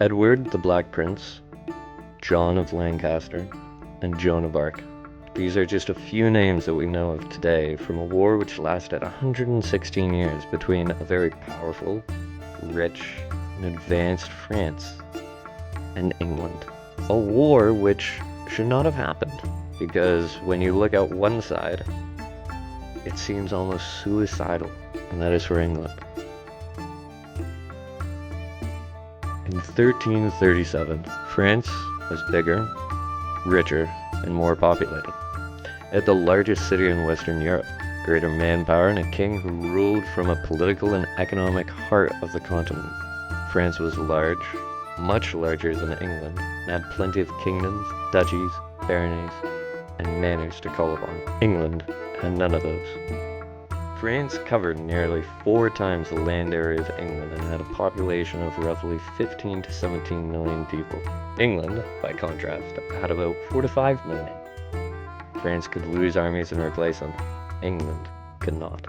Edward the Black Prince, John of Lancaster, and Joan of Arc. These are just a few names that we know of today from a war which lasted 116 years between a very powerful, rich, and advanced France and England. A war which should not have happened, because when you look at one side, it seems almost suicidal, and that is for England. In 1337, France was bigger, richer, and more populated. It had the largest city in Western Europe, greater manpower, and a king who ruled from a political and economic heart of the continent. France was large, much larger than England, and had plenty of kingdoms, duchies, baronies, and manors to call upon. England had none of those. France covered nearly 4 times the land area of England and had a population of roughly 15 to 17 million people. England, by contrast, had about 4 to 5 million. France could lose armies and replace them. England could not.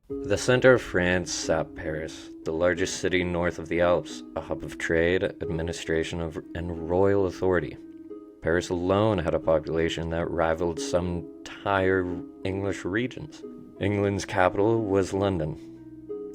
The center of France sat Paris, the largest city north of the Alps, a hub of trade, administration, and royal authority. Paris alone had a population that rivaled some entire English regions. England's capital was London.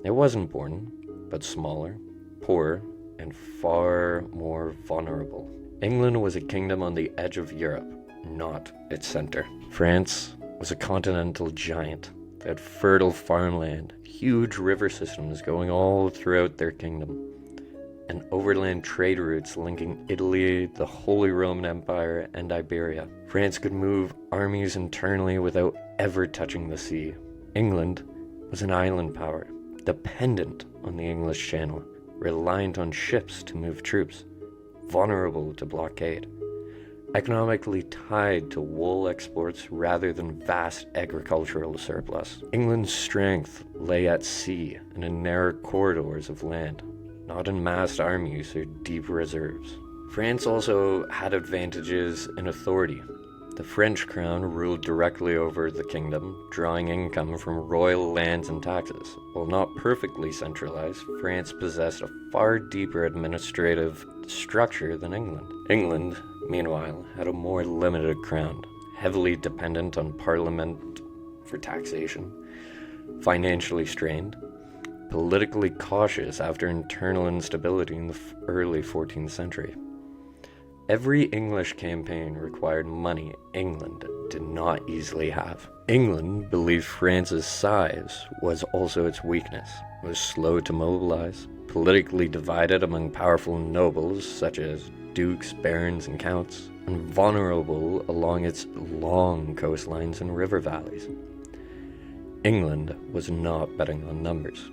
It was important, but smaller, poorer, and far more vulnerable. England was a kingdom on the edge of Europe, not its center. France was a continental giant. They had fertile farmland, huge river systems going all throughout their kingdom, and overland trade routes linking Italy, the Holy Roman Empire, and Iberia. France could move armies internally without ever touching the sea. England was an island power, dependent on the English Channel, reliant on ships to move troops, vulnerable to blockade, economically tied to wool exports rather than vast agricultural surplus. England's strength lay at sea and in narrow corridors of land, not in massed armies or deep reserves. France also had advantages in authority. The French crown ruled directly over the kingdom, drawing income from royal lands and taxes. While not perfectly centralized, France possessed a far deeper administrative structure than England. England, meanwhile, had a more limited crown, heavily dependent on Parliament for taxation, financially strained, politically cautious after internal instability in the early 14th century. Every English campaign required money England did not easily have. England believed France's size was also its weakness. It was slow to mobilize, politically divided among powerful nobles such as dukes, barons, and counts, and vulnerable along its long coastlines and river valleys. England was not betting on numbers.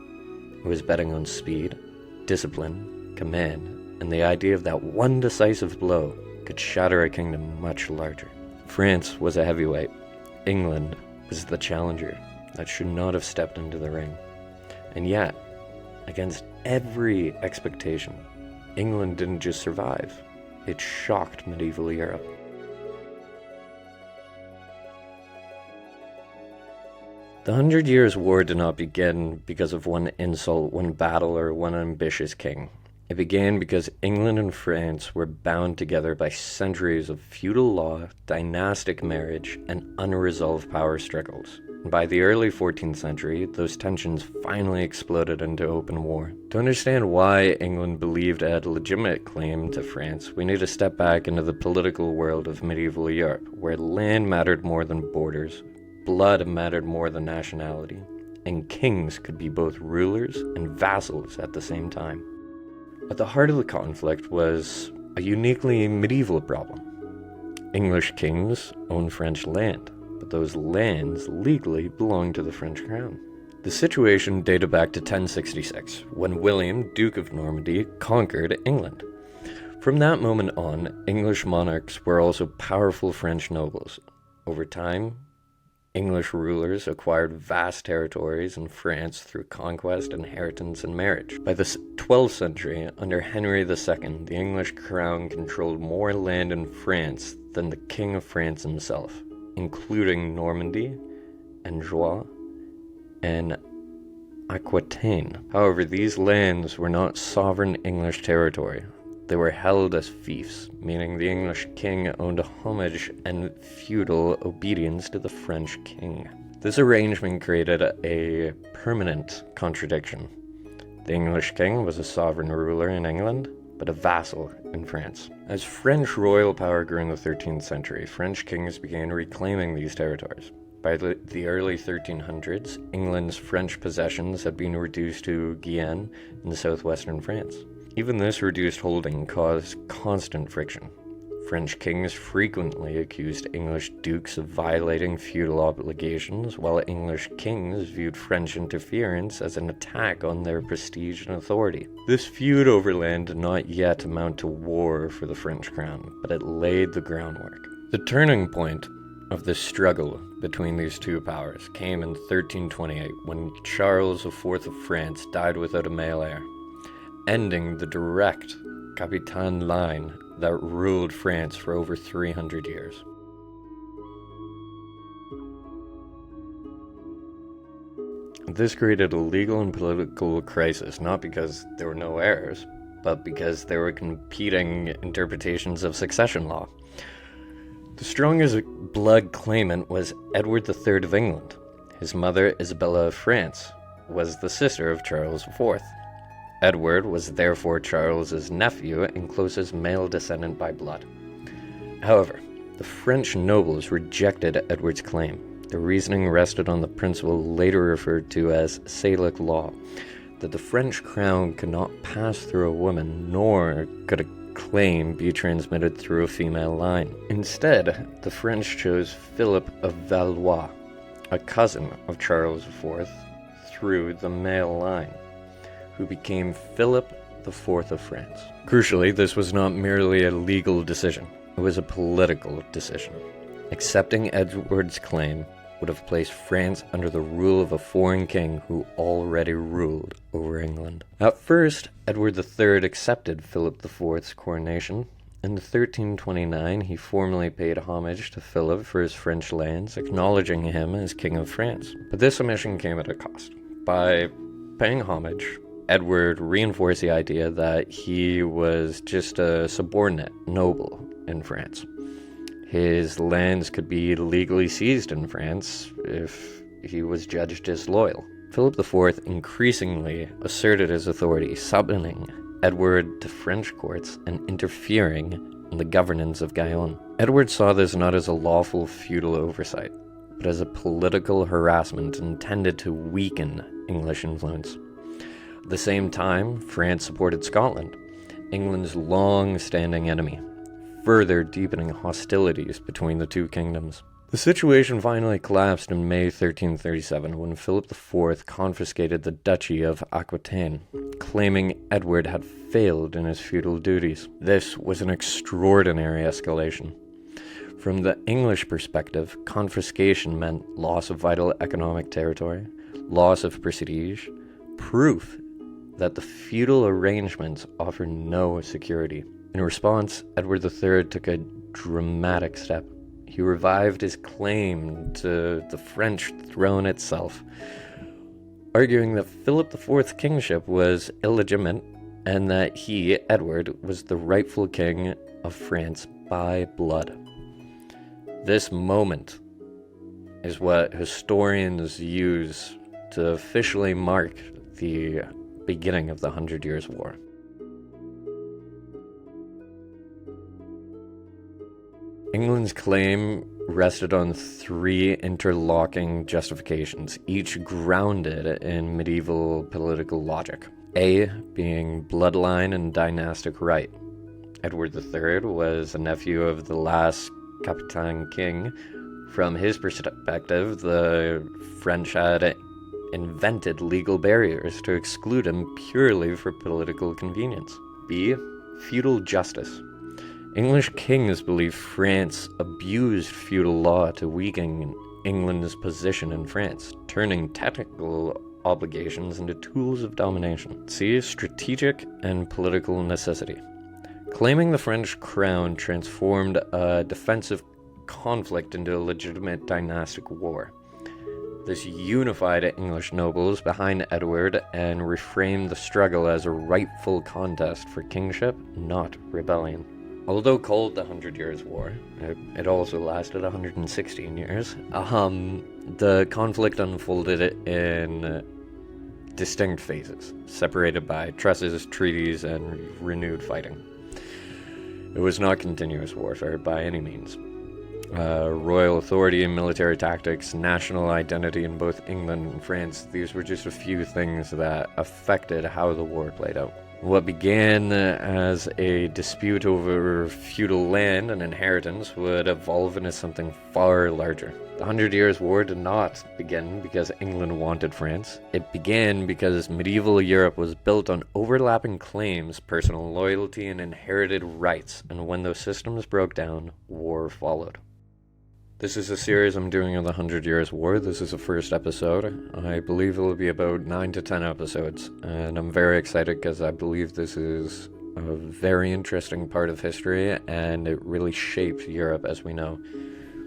It was betting on speed, discipline, command, and the idea of that one decisive blow could shatter a kingdom much larger. France was a heavyweight. England was the challenger that should not have stepped into the ring. And yet, against every expectation, England didn't just survive, it shocked medieval Europe. The 100 Years' War did not begin because of one insult, one battle, or one ambitious king. It began because England and France were bound together by centuries of feudal law, dynastic marriage, and unresolved power struggles. And by the early 14th century, those tensions finally exploded into open war. To understand why England believed it had a legitimate claim to France, we need to step back into the political world of medieval Europe, where land mattered more than borders, blood mattered more than nationality, and kings could be both rulers and vassals at the same time. At the heart of the conflict was a uniquely medieval problem. English kings owned French land, but those lands legally belonged to the French crown. The situation dated back to 1066, when William, Duke of Normandy, conquered England. From that moment on, English monarchs were also powerful French nobles. Over time, English rulers acquired vast territories in France through conquest, inheritance, and marriage. By the 12th century, under Henry II, the English crown controlled more land in France than the King of France himself, including Normandy, Anjou, and Aquitaine. However, these lands were not sovereign English territory. They were held as fiefs, meaning the English king owned homage and feudal obedience to the French king. This arrangement created a permanent contradiction. The English king was a sovereign ruler in England, but a vassal in France. As French royal power grew in the 13th century, French kings began reclaiming these territories. By the early 1300s, England's French possessions had been reduced to Guyenne in southwestern France. Even this reduced holding caused constant friction. French kings frequently accused English dukes of violating feudal obligations, while English kings viewed French interference as an attack on their prestige and authority. This feud over land did not yet amount to war for the French crown, but it laid the groundwork. The turning point of the struggle between these two powers came in 1328, when Charles IV of France died without a male heir, ending the direct Capitan line that ruled France for over 300 years. This created a legal and political crisis, not because there were no heirs, but because there were competing interpretations of succession law. The strongest blood claimant was Edward III of England. His mother, Isabella of France, was the sister of Charles IV. Edward was therefore Charles's nephew and closest male descendant by blood. However, the French nobles rejected Edward's claim. The reasoning rested on the principle later referred to as Salic law, that the French crown could not pass through a woman, nor could a claim be transmitted through a female line. Instead, the French chose Philip of Valois, a cousin of Charles IV, through the male line, who became Philip IV of France. Crucially, this was not merely a legal decision, it was a political decision. Accepting Edward's claim would have placed France under the rule of a foreign king who already ruled over England. At first, Edward III accepted Philip IV's coronation. In 1329, he formally paid homage to Philip for his French lands, acknowledging him as King of France. But this omission came at a cost. By paying homage, Edward reinforced the idea that he was just a subordinate noble in France. His lands could be legally seized in France if he was judged disloyal. Philip IV increasingly asserted his authority, summoning Edward to French courts and interfering in the governance of Guyenne. Edward saw this not as a lawful feudal oversight, but as a political harassment intended to weaken English influence. At the same time, France supported Scotland, England's long-standing enemy, further deepening hostilities between the two kingdoms. The situation finally collapsed in May 1337 when Philip IV confiscated the Duchy of Aquitaine, claiming Edward had failed in his feudal duties. This was an extraordinary escalation. From the English perspective, confiscation meant loss of vital economic territory, loss of prestige, proof that the feudal arrangements offered no security. In response, Edward III took a dramatic step. He revived his claim to the French throne itself, arguing that Philip IV's kingship was illegitimate and that he, Edward, was the rightful king of France by blood. This moment is what historians use to officially mark the beginning of the 100 Years' War. England's claim rested on three interlocking justifications, each grounded in medieval political logic. A being bloodline and dynastic right. Edward III was a nephew of the last Capitan king. From his perspective, the French had invented legal barriers to exclude him purely for political convenience. B. Feudal justice. English kings believed France abused feudal law to weaken England's position in France, turning technical obligations into tools of domination. C. Strategic and political necessity. Claiming the French crown transformed a defensive conflict into a legitimate dynastic war. This unified English nobles behind Edward and reframed the struggle as a rightful contest for kingship, not rebellion. Although called the 100 Years' War, it also lasted 116 years. The conflict unfolded in distinct phases, separated by truces, treaties, and renewed fighting. It was not continuous warfare by any means. Royal authority and military tactics, national identity in both England and France, these were just a few things that affected how the war played out. What began as a dispute over feudal land and inheritance would evolve into something far larger. The 100 Years' War did not begin because England wanted France. It began because medieval Europe was built on overlapping claims, personal loyalty, and inherited rights, and when those systems broke down, war followed. This is a series I'm doing on the 100 Years' War. This is the first episode. I believe it will be about 9 to 10 episodes, and I'm very excited because I believe this is a very interesting part of history, and it really shaped Europe as we know.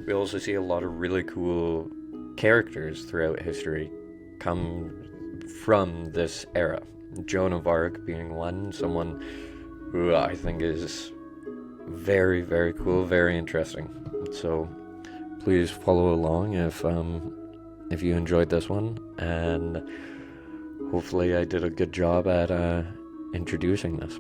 We also see a lot of really cool characters throughout history come from this era. Joan of Arc being one, someone who I think is very, very cool, very interesting. So please follow along if you enjoyed this one, and hopefully I did a good job at introducing this.